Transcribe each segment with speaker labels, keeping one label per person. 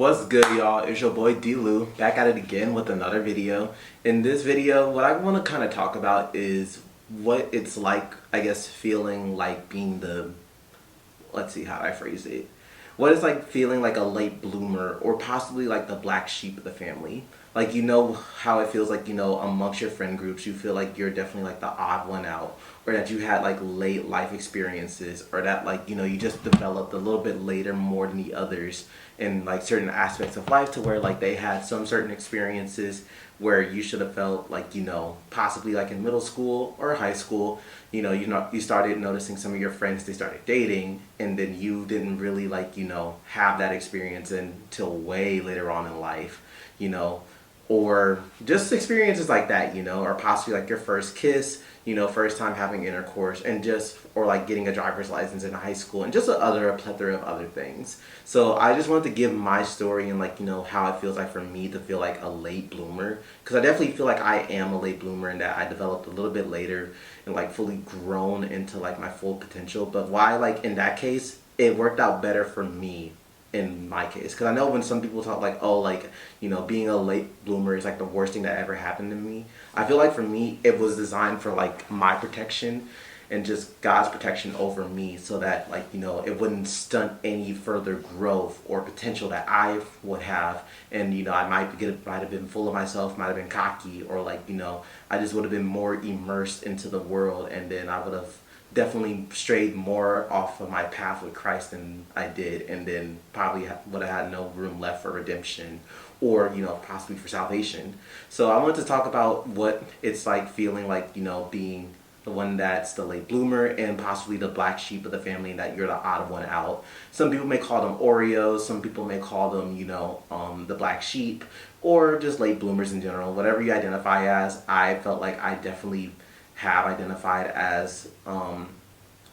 Speaker 1: What's good, y'all? It's your boy D-Lou, back at it again with another video. In this video, what I want to kind of talk about is what it's like, I guess, feeling like being the, let's see how I phrase it. What it's like feeling like a late bloomer or possibly like the black sheep of the family. Like, you know how it feels like, amongst your friend groups, you feel like you're definitely like the odd one out, or that you had like late life experiences, or that like, you just developed a little bit later more than the others in like certain aspects of life, to where like they had some certain experiences where you should have felt like, possibly like in middle school or high school, you started noticing some of your friends, they started dating, and then you didn't really like, have that experience until way later on in life, or just experiences like that, or possibly like your first kiss, first time having intercourse, and or like getting a driver's license in high school, and just a plethora of other things. So I just wanted to give my story and like, how it feels like for me to feel like a late bloomer, because I definitely feel like I am a late bloomer, and that I developed a little bit later and like fully grown into like my full potential. But why, like in that case, it worked out better for me in my case, because I know when some people talk like, oh, like, being a late bloomer is like the worst thing that ever happened to me, I feel like for me it was designed for like my protection and just God's protection over me, so that like, it wouldn't stunt any further growth or potential that I would have. And I might have been full of myself, might have been cocky, or like, I just would have been more immersed into the world, and then I would have definitely strayed more off of my path with Christ than I did, and then probably would have had no room left for redemption, or possibly for salvation. So I wanted to talk about what it's like feeling like, being the one that's the late bloomer and possibly the black sheep of the family, and that you're the odd one out. Some people may call them Oreos, some people may call them, the black sheep, or just late bloomers in general. Whatever you identify as, I felt like I definitely have identified as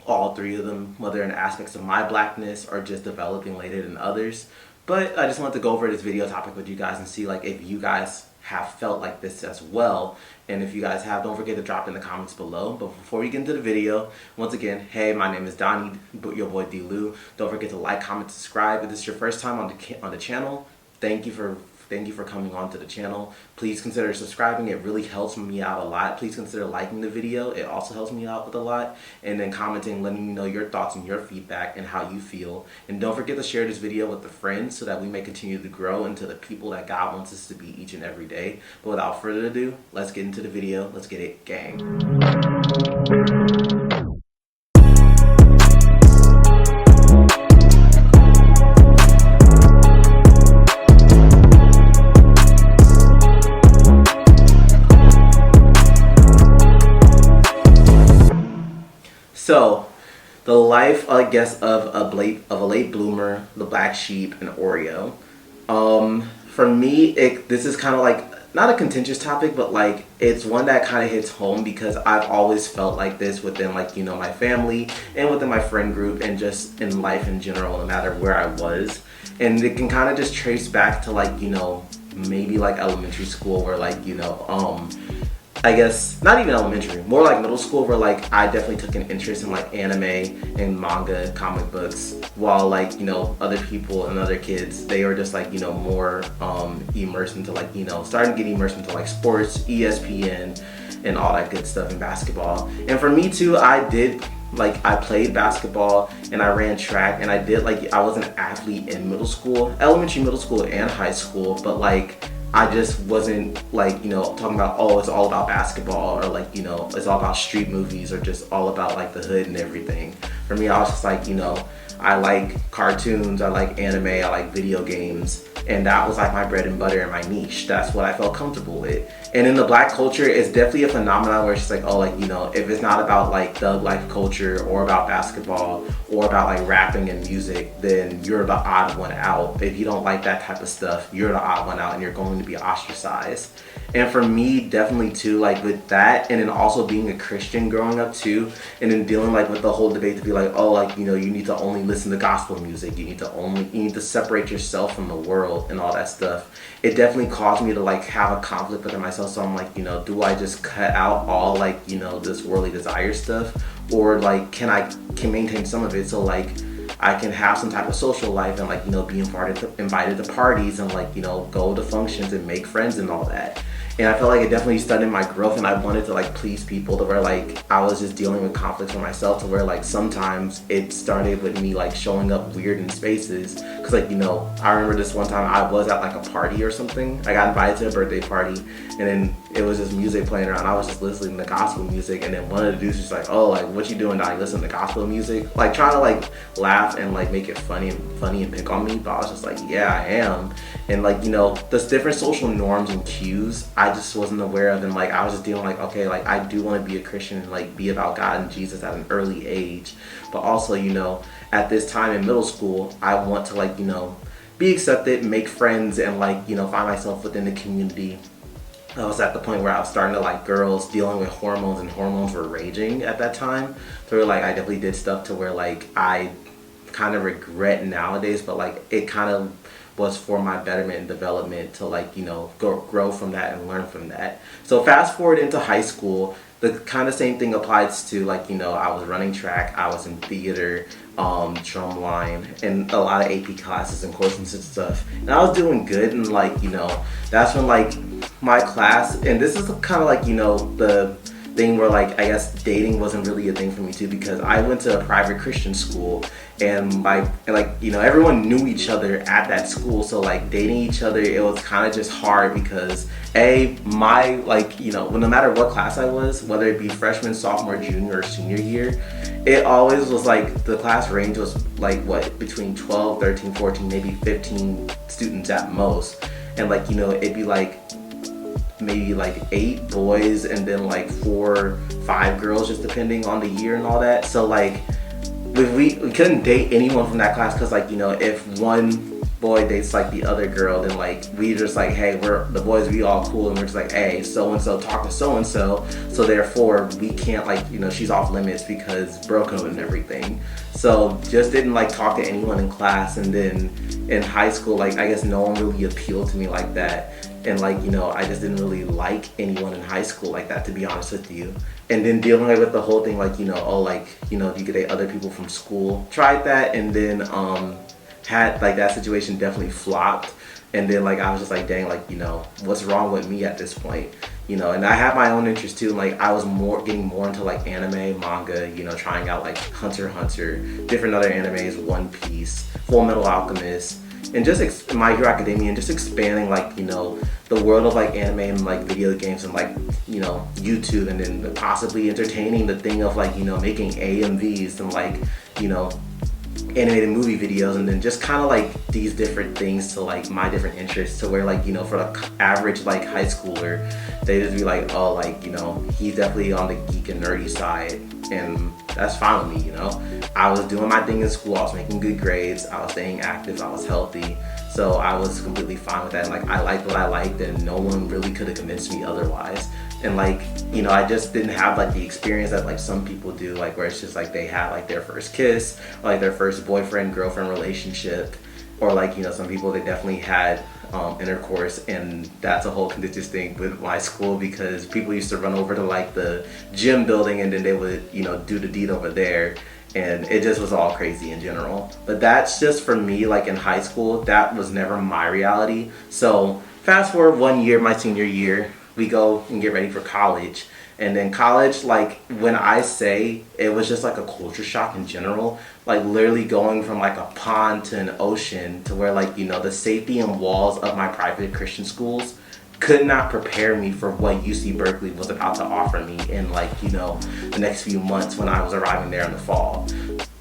Speaker 1: all three of them, whether in aspects of my blackness or just developing later than others. But I just wanted to go over this video topic with you guys and see like if you guys have felt like this as well. And if you guys have, don't forget to drop in the comments below. But before we get into the video, once again, hey, my name is Donnie, your boy D-Lou. Don't forget to like, comment, subscribe. If this is your first time on the channel, thank you for coming on to the channel. Please consider subscribing. It really helps me out a lot. Please consider liking the video. It also helps me out with a lot. And then commenting, letting me know your thoughts and your feedback and how you feel. And don't forget to share this video with the friends, so that we may continue to grow into the people that God wants us to be each and every day. But without further ado, let's get into the video. Let's get it, gang. So, the life, I guess, of a late bloomer, the black sheep, and Oreo. For me, this is kind of like not a contentious topic, but like it's one that kind of hits home, because I've always felt like this within like my family and within my friend group, and just in life in general, no matter where I was. And it can kind of just trace back to like maybe like elementary school, where like I guess not even elementary, more like middle school, where like I definitely took an interest in like anime and manga and comic books, while like other people and other kids, they were just like more immersed into like starting to get immersed into like sports, ESPN, and all that good stuff in basketball. And for me too, I played basketball and I ran track, and I was an athlete in elementary, middle school, and high school, but like I just wasn't like, talking about, oh, it's all about basketball, or like, it's all about street movies, or just all about like the hood and everything. For me, I was just like, I like cartoons, I like anime, I like video games, and that was like my bread and butter and my niche. That's what I felt comfortable with. And in the black culture, it's definitely a phenomenon where it's just like, oh, like, if it's not about like thug life culture, or about basketball, or about like rapping and music, then you're the odd one out. If you don't like that type of stuff, you're the odd one out, and you're going to be ostracized. And for me, definitely too, like with that, and then also being a Christian growing up too, and then dealing like with the whole debate to be like, oh, like, you need to only listen to gospel music, you need to separate yourself from the world and all that stuff. It definitely caused me to like have a conflict within myself. So I'm like, do I just cut out all like, this worldly desire stuff, or like can I maintain some of it? So like I can have some type of social life and like, you know, be invited to parties and like, you know, go to functions and make friends and all that. And I felt like it definitely stunted my growth, and I wanted to like please people to where like I was just dealing with conflicts for myself, to where like sometimes it started with me like showing up weird in spaces. Cause like, you know, I remember this one time I was at like a party or something. I got invited to a birthday party, and then it was just music playing around. I was just listening to gospel music, and then one of the dudes was like, "Oh, like what you doing now? You listen to gospel music?" Like trying to like laugh and like make it funny and pick on me. But I was just like, "Yeah, I am." And like, you know, there's different social norms and cues I just wasn't aware of, and like I was just dealing like, okay, like I do want to be a Christian and like be about God and Jesus at an early age, but also, you know, at this time in middle school, I want to like, you know, be accepted, make friends, and like, you know, find myself within the community. I was at the point where I was starting to like girls, dealing with hormones, and hormones were raging at that time. So like I definitely did stuff to where like I kind of regret nowadays, but like it kind of was for my betterment and development to like, you know, grow from that and learn from that. So fast forward into high school, the kind of same thing applies to like, you know, I was running track, I was in theater, drumline, and a lot of AP classes and courses and stuff. And I was doing good, and like, you know, that's when like my class, and this is kind of like, you know, the thing where like I guess dating wasn't really a thing for me too, because I went to a private Christian school, and like you know, everyone knew each other at that school, so like dating each other, it was kind of just hard because my like, you know, no matter what class I was, whether it be freshman, sophomore, junior, or senior year, it always was like the class range was like what, between 12, 13, 14, maybe 15 students at most. And like, you know, it'd be like maybe like 8 boys and then like 4, 5 girls, just depending on the year and all that. So like we couldn't date anyone from that class, because like, you know, if one boy dates like the other girl, then like we just like, hey, we're the boys, we all cool, and we're just like, hey, so and so talk to so and so, so therefore we can't, like, you know, she's off limits because bro code and everything. So just didn't like talk to anyone in class. And then in high school, like I guess no one really appealed to me like that. And like, you know, I just didn't really like anyone in high school like that, to be honest with you. And then dealing with the whole thing, like, you know, oh, like, you know, you could date other people from school. Tried that, and then had like that situation definitely flopped. And then like I was just like, dang, like, you know, what's wrong with me at this point? You know, and I have my own interests too. Like I was getting more into like anime, manga, you know, trying out like Hunter x Hunter, different other animes, One Piece, Full Metal Alchemist, and just My Hero Academia, and just expanding like, you know, the world of like anime and like video games and like, you know, YouTube, and then possibly entertaining the thing of like, you know, making AMVs and like, you know, animated movie videos, and then just kind of like these different things to like my different interests, to where like, you know, for the average like high schooler, they just be like, oh, like, you know, he's definitely on the geek and nerdy side, and that's fine with me, you know. I was doing my thing in school, I was making good grades, I was staying active, I was healthy, so I was completely fine with that. Like I liked what I liked, and no one really could have convinced me otherwise. And like, you know, I just didn't have like the experience that like some people do, like where it's just like they have like their first kiss, or like their first boyfriend girlfriend relationship, or like, you know, some people, they definitely had intercourse. And that's a whole contentious thing with my school, because people used to run over to like the gym building, and then they would, you know, do the deed over there, and it just was all crazy in general. But that's just for me, like in high school, that was never my reality. So fast forward 1 year, my senior year, we go and get ready for college. And then college, like when I say it was just like a culture shock in general, like literally going from like a pond to an ocean, to where like, you know, the safety and walls of my private Christian schools could not prepare me for what UC Berkeley was about to offer me in like, you know, the next few months when I was arriving there in the fall.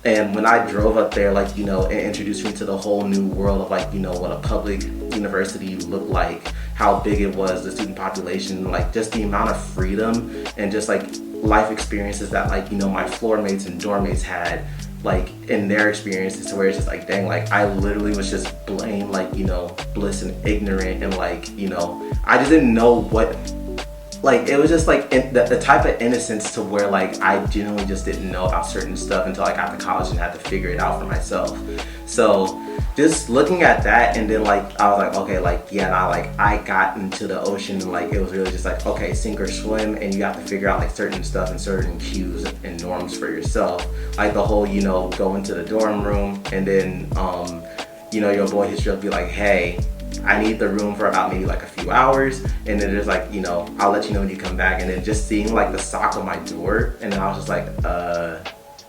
Speaker 1: And when I drove up there, like, you know, it introduced me to the whole new world of like, you know, what a public university looked like, how big it was, the student population, like just the amount of freedom and just like life experiences that like, you know, my floor mates and dorm mates had like in their experiences, to where it's just like, dang, like I literally was just blamed like, you know, bliss and ignorant, and like, you know, I just didn't know what, like it was just like the type of innocence to where like I genuinely just didn't know about certain stuff until I got to college and had to figure it out for myself. So just looking at that, and then like I was like, okay, like yeah, now like I got into the ocean, and like it was really just like, okay, sink or swim, and you have to figure out like certain stuff and certain cues and norms for yourself. Like the whole, you know, go into the dorm room, and then you know, your boy hits you up, be like, hey, I need the room for about maybe like a few hours, and then there's like, you know, I'll let you know when you come back. And then just seeing like the sock on my door, and then I was just like,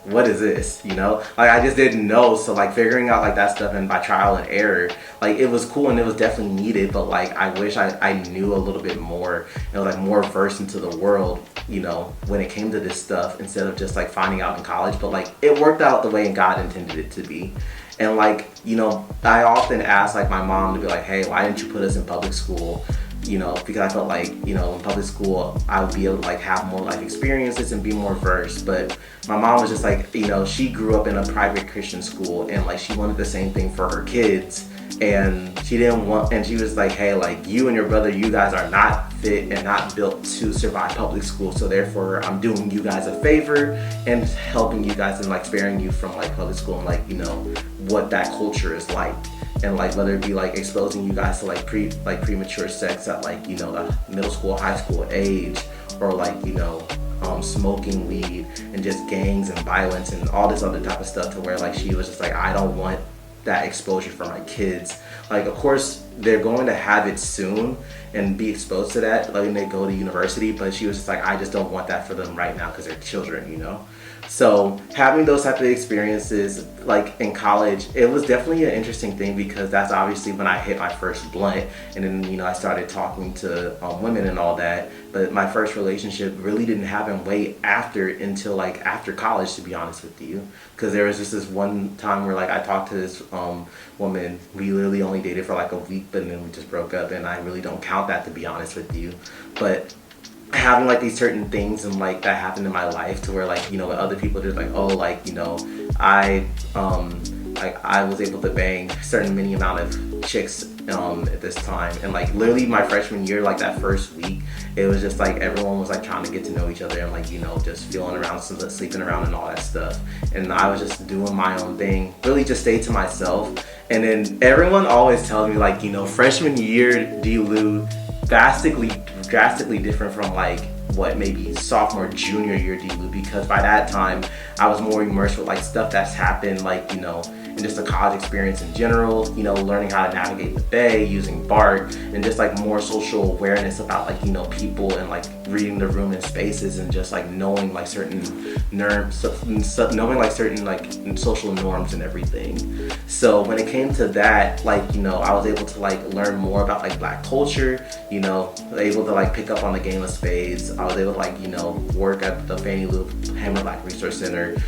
Speaker 1: what is this, you know? Like I just didn't know. So like figuring out like that stuff, and by trial and error, like it was cool and it was definitely needed, but like I wish I knew a little bit more and like more versed into the world, you know, when it came to this stuff, instead of just like finding out in college. But like it worked out the way God intended it to be. And like, you know, I often ask like my mom to be like, hey, why didn't you put us in public school? You know, because I felt like, you know, in public school I would be able to like have more life experiences and be more versed. But my mom was just like, you know, she grew up in a private Christian school, and like she wanted the same thing for her kids, and she didn't want, and she was like, hey, like you and your brother, you guys are not fit and not built to survive public school, so therefore I'm doing you guys a favor and helping you guys and like sparing you from like public school, and like, you know, what that culture is like. And like whether it be like exposing you guys to like premature sex at like, you know, the middle school, high school age, or like, you know, smoking weed, and just gangs and violence and all this other type of stuff, to where like she was just like, I don't want that exposure for my kids. Like of course they're going to have it soon and be exposed to that like when they go to university, but she was just like, I just don't want that for them right now because they're children, you know. So having those type of experiences like in college, it was definitely an interesting thing, because that's obviously when I hit my first blunt, and then, you know, I started talking to women and all that. But my first relationship really didn't happen way after, until like after college, to be honest with you, because there was just this one time where like I talked to this woman. We literally only dated for like a week, but then we just broke up, and I really don't count that, to be honest with you. But having like these certain things and like that happened in my life, to where like, you know, when other people just like, oh, like, you know, I was able to bang a certain many amount of chicks at this time, and like literally my freshman year, like that first week, it was just like everyone was like trying to get to know each other, and like, you know, just feeling around, sleeping around and all that stuff. And I was just doing my own thing, really just stayed to myself. And then everyone always tells me like, you know, freshman year D-Lou drastically different from like what maybe sophomore, junior year D-Lou, because by that time I was more immersed with like stuff that's happened, like, you know, and just the college experience in general, you know, learning how to navigate the Bay using BART, and just like more social awareness about like, you know, people, and like reading the room and spaces, and just like knowing like certain norms, knowing like certain like social norms and everything. So when it came to that, like, you know, I was able to like learn more about like Black culture, you know, able to like pick up on the game of spades. I was able to like, you know, work at the Fannie Lou Hammer Black Resource Center,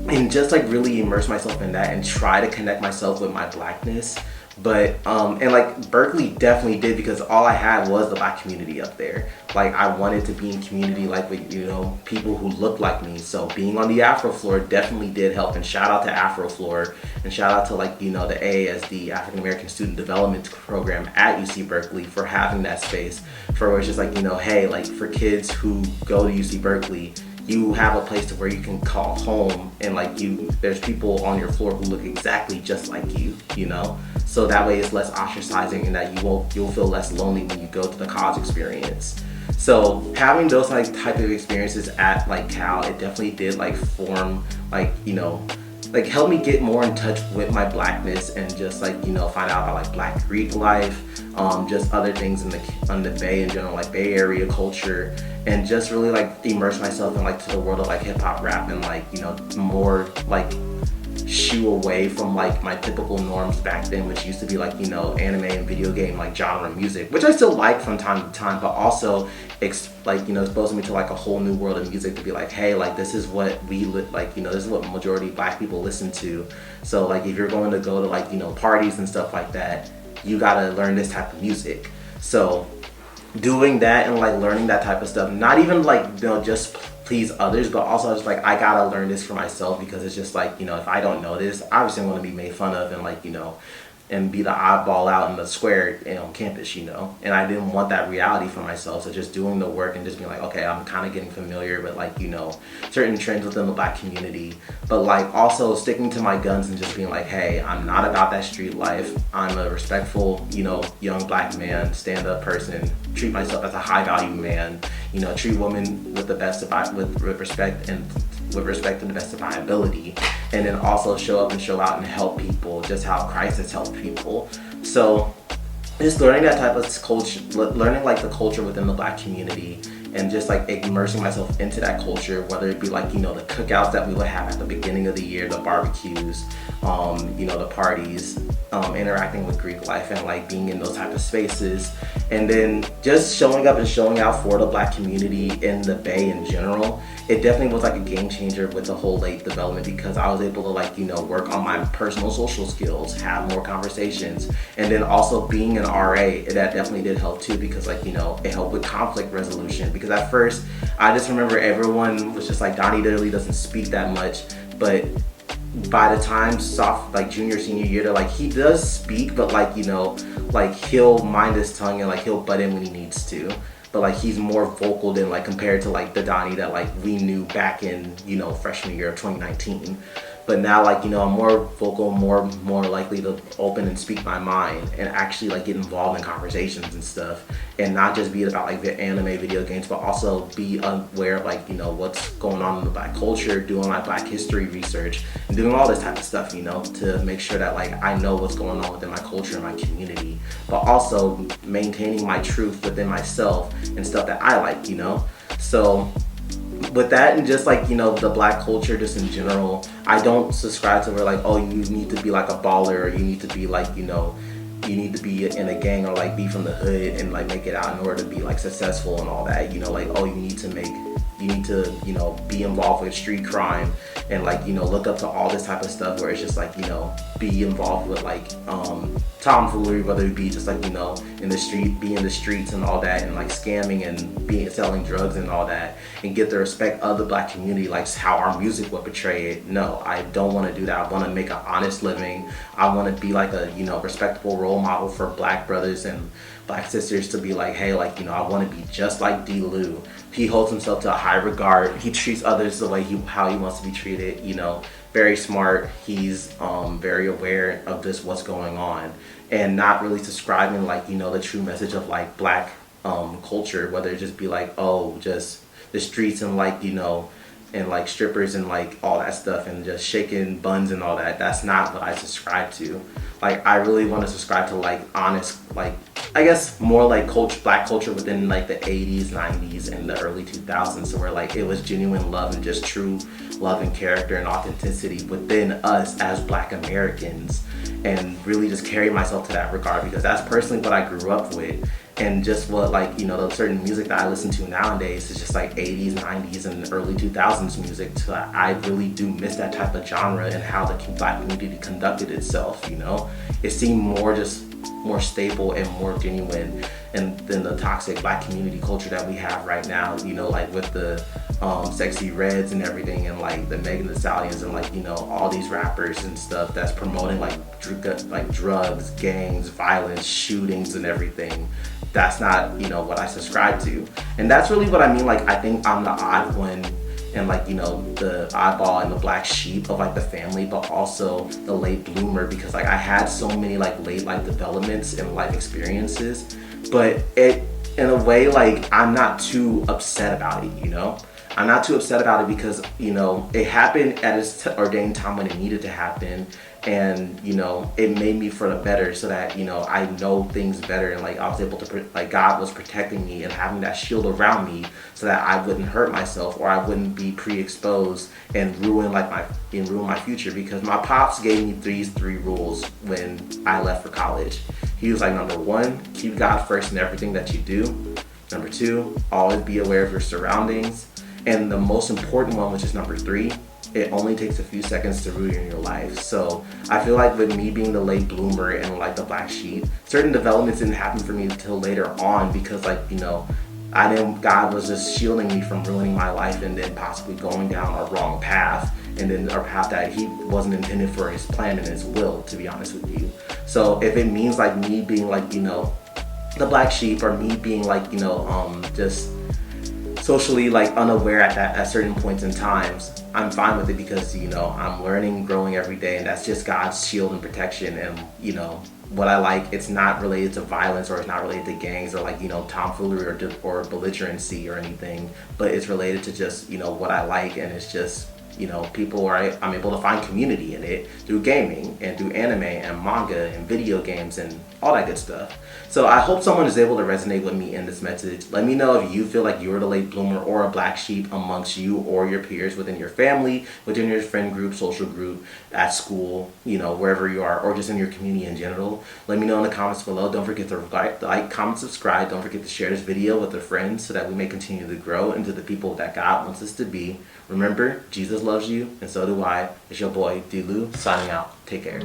Speaker 1: and just like really immerse myself in that and try to connect myself with my Blackness. But and like Berkeley definitely did, because all I had was the Black community up there. Like I wanted to be in community like with, you know, people who looked like me. So being on the Afro floor definitely did help, and shout out to Afro floor, and shout out to like, you know, the AASD, African American Student Development Program at UC Berkeley, for having that space for where it's just like, you know, hey, like for kids who go to UC Berkeley, you have a place to where you can call home, and like there's people on your floor who look exactly just like you know? So that way it's less ostracizing, and that you'll feel less lonely when you go to the college experience. So having those like type of experiences at like Cal, it definitely did like form like, you know, like help me get more in touch with my Blackness, and just like, you know, find out about like Black Greek life, just other things on the Bay in general, like Bay Area culture, and just really like immerse myself in like to the world of like hip hop, rap, and like, you know, more like shoo away from like my typical norms back then, which used to be like, you know, anime and video game like genre music, which I still like from time to time, but also like, you know, exposing me to like a whole new world of music, to be like, hey, like this is what like, you know, this is what majority of Black people listen to. So like if you're going to go to like, you know, parties and stuff like that, you gotta learn this type of music. So doing that and like learning that type of stuff, not even like, you know, just please others, but also just like I gotta learn this for myself, because it's just like, you know, if I don't know this, obviously I'm gonna be made fun of, and like, you know, and be the oddball out in the square on campus, you know. And I didn't want that reality for myself. So just doing the work and just being like, okay, I'm kind of getting familiar with like, you know, certain trends within the Black community, but like also sticking to my guns and just being like, hey, I'm not about that street life. I'm a respectful, you know, young Black man, stand up person, treat myself as a high value man, you know, treat women with the best of with respect and to the best of my ability, and then also show up and show out and help people just how Christ has helped people. So just learning that type of culture, learning like the culture within the Black community, and just like immersing myself into that culture, whether it be like, you know, the cookouts that we would have at the beginning of the year, the barbecues, you know, the parties, interacting with Greek life and like being in those type of spaces, and then just showing up and showing out for the Black community in the Bay in general. It definitely was like a game changer with the whole late development, because I was able to like, you know, work on my personal social skills, have more conversations, and then also being an RA, that definitely did help too, because like, you know, it helped with conflict resolution. Because at first I just remember everyone was just like, Donnie literally doesn't speak that much, but by the time like junior, senior year, they're like, he does speak, but like, you know, like he'll mind his tongue and like he'll butt in when he needs to. But like he's more vocal than like compared to like the Donnie that like we knew back in, you know, freshman year of 2019. But now, like, you know, I'm more vocal, more likely to open and speak my mind and actually like get involved in conversations and stuff, and not just be about like the anime video games, but also be aware of like, you know, what's going on in the Black culture, doing my Black history research and doing all this type of stuff, you know, to make sure that like I know what's going on within my culture and my community, but also maintaining my truth within myself and stuff that I like, you know. So with that, and just like, you know, the Black culture just in general, I don't subscribe to where like, oh, you need to be like a baller, or you need to be like, you know, you need to be in a gang or like be from the hood and like make it out in order to be like successful and all that, you know, like, oh, you need to, you know, be involved with street crime and like, you know, look up to all this type of stuff, where it's just like, you know, be involved with like tomfoolery, whether it be just like, you know, in the streets and all that, and like scamming and selling drugs and all that, and get the respect of the Black community, like how our music would portray it. No, I don't want to do that. I want to make an honest living. I want to be like a, you know, respectable role model for Black brothers and Black sisters to be like, hey, like, you know, I want to be just like D. Lou. He holds himself to a high regard. He treats others the way how he wants to be treated, you know, very smart. He's very aware of just what's going on, and not really subscribing like, you know, the true message of like Black culture, whether it just be like, oh, just the streets and like, you know, and like strippers and like all that stuff and just shaking buns and all that. That's not what I subscribe to. Like, I really want to subscribe to like honest, like, I guess more like Black culture within like the 80s, 90s, and the early 2000s, so where like it was genuine love and just true love and character and authenticity within us as Black Americans, and really just carry myself to that regard, because that's personally what I grew up with. And just what, like, you know, the certain music that I listen to nowadays is just like 80s, 90s, and early 2000s music. So I really do miss that type of genre and how the Black community conducted itself, you know. It seemed more stable and more genuine than the toxic Black community culture that we have right now, you know, like with the Sexy Reds and everything, and like the Megan Thee Stallions and like, you know, all these rappers and stuff that's promoting like drugs, gangs, violence, shootings and everything. That's not, you know, what I subscribe to. And that's really what I mean. Like, I think I'm the odd one and like, you know, the oddball and the black sheep of like the family, but also the late bloomer, because like I had so many like late life developments and life experiences, but it, in a way, like I'm not too upset about it, you know? I'm not too upset about it because, you know, it happened at its ordained time when it needed to happen. And, you know, it made me for the better, so that, you know, I know things better, and like I was able to, like God was protecting me and having that shield around me so that I wouldn't hurt myself, or I wouldn't be pre-exposed and ruin my future. Because my pops gave me these three rules when I left for college. He was like, number one, keep God first in everything that you do. Number two, always be aware of your surroundings. And the most important one, which is number three, it only takes a few seconds to ruin your life. So I feel like with me being the late bloomer and like the black sheep, certain developments didn't happen for me until later on, because like, you know, God was just shielding me from ruining my life and then possibly going down a wrong path, and then a path that he wasn't intended for his plan and his will, to be honest with you. So if it means like me being like, you know, the black sheep, or me being like, you know, just socially like unaware at certain points in times, I'm fine with it, because, you know, I'm learning, growing every day, and that's just God's shield and protection. And, you know, what I like, it's not related to violence, or it's not related to gangs, or like, you know, tomfoolery, or belligerency or anything, but it's related to just, you know, what I like. And it's just, you know, people are, I'm able to find community in it through gaming and through anime and manga and video games and all that good stuff. So I hope someone is able to resonate with me in this message. Let me know if you feel like you're the late bloomer or a black sheep amongst you or your peers, within your family, within your friend group, social group, at school, you know, wherever you are, or just in your community in general. Let me know in the comments below. Don't forget to like, comment, subscribe. Don't forget to share this video with your friends, so that we may continue to grow into the people that God wants us to be. Remember, Jesus loves you, and so do I. It's your boy, D-Lou, signing out. Take care.